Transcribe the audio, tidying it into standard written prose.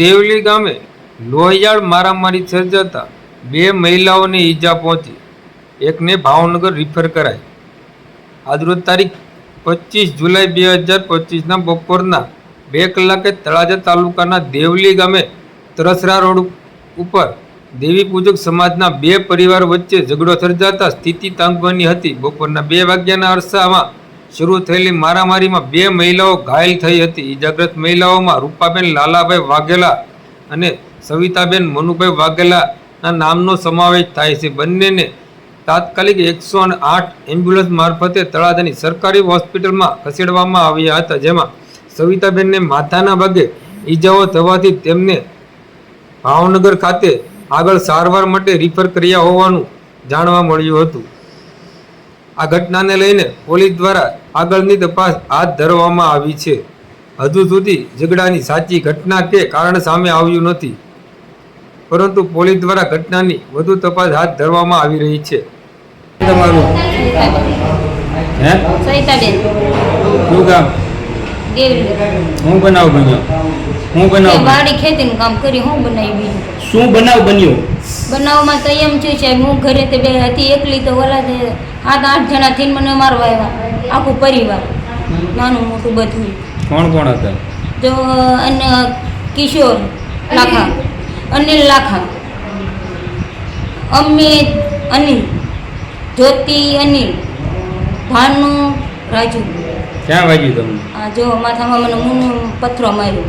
દેવલી ગામે લોહિયાળ મારામારી સર્જાતા 2 મહિલાઓને ઈજા પહોંચી, એકને ભાવનગર રિફર કરાઈ। આજરોજ તારીખ 25 જુલાઈ 2025ના બપોરના 2 કલાકે તળાજા તાલુકાના દેવલી ગામે તરસરા રોડ ઉપર દેવી પૂજક સમાજના 2 પરિવાર વચ્ચે ઝઘડો સર્જાતા સ્થિતિ તાંગવાની હતી। બપોરના 2 વાગ્યાના અરસામાં શરૂ થયેલી મારામારીમાં 2 મહિલાઓ ઘાયલ થઈ હતી। ઈજાગ્રસ્ત મહિલાઓમાં રૂપાબેન લાલાભાઈ વાઘેલા અને સવિતાબેન મનુભાઈ વાઘેલાના નામનો સમાવેશ થાય છે। બંનેને તાત્કાલિક 108 એમ્બ્યુલન્સ મારફતે તળાજાની સરકારી હોસ્પિટલમાં ખસેડવામાં આવ્યા હતા, જેમાં સવિતાબેનને માથાના ભાગે ઈજાઓ થવાથી તેમને ભાવનગર ખાતે આગળ સારવાર માટે રિફર કર્યા હોવાનું જાણવા મળ્યું હતું। આ ઘટનાને લઈને પોલીસ દ્વારા આગળની તપાસ હાથ ધરવામાં આવી છે। હજુ સુધી ઝઘડાની સાચી ઘટના કે કારણ સામે આવ્યું નથી, પરંતુ પોલીસ દ્વારા ઘટનાની વધુ તપાસ હાથ ધરવામાં આવી રહી છે। તમારું હે સવિતાબેન શું કામ દેવલી હું બનાવ બન્યો હું બનાવ વાડી ખેતીનું કામ કરી હું બનાવી શું બનાવ બન્યો બનાવમાં તો એમ થયું છે હું ઘરે તે બે હતી એકલી તો ઓલા 7-8 જણા થઈને મને મારવા આવ્યા, આખું પરિવાર નાનું મોટું બધું। કોણ કોણ હતા? જો અને કિશોર લાખા, અનિલ લાખા, અમિત અનિલ, જ્યોતિ અનિલ, ભાનુ રાજુ। ક્યાં વાગ્યું તમને? આ જો માથામાં મને મૂનો પથરો માર્યો।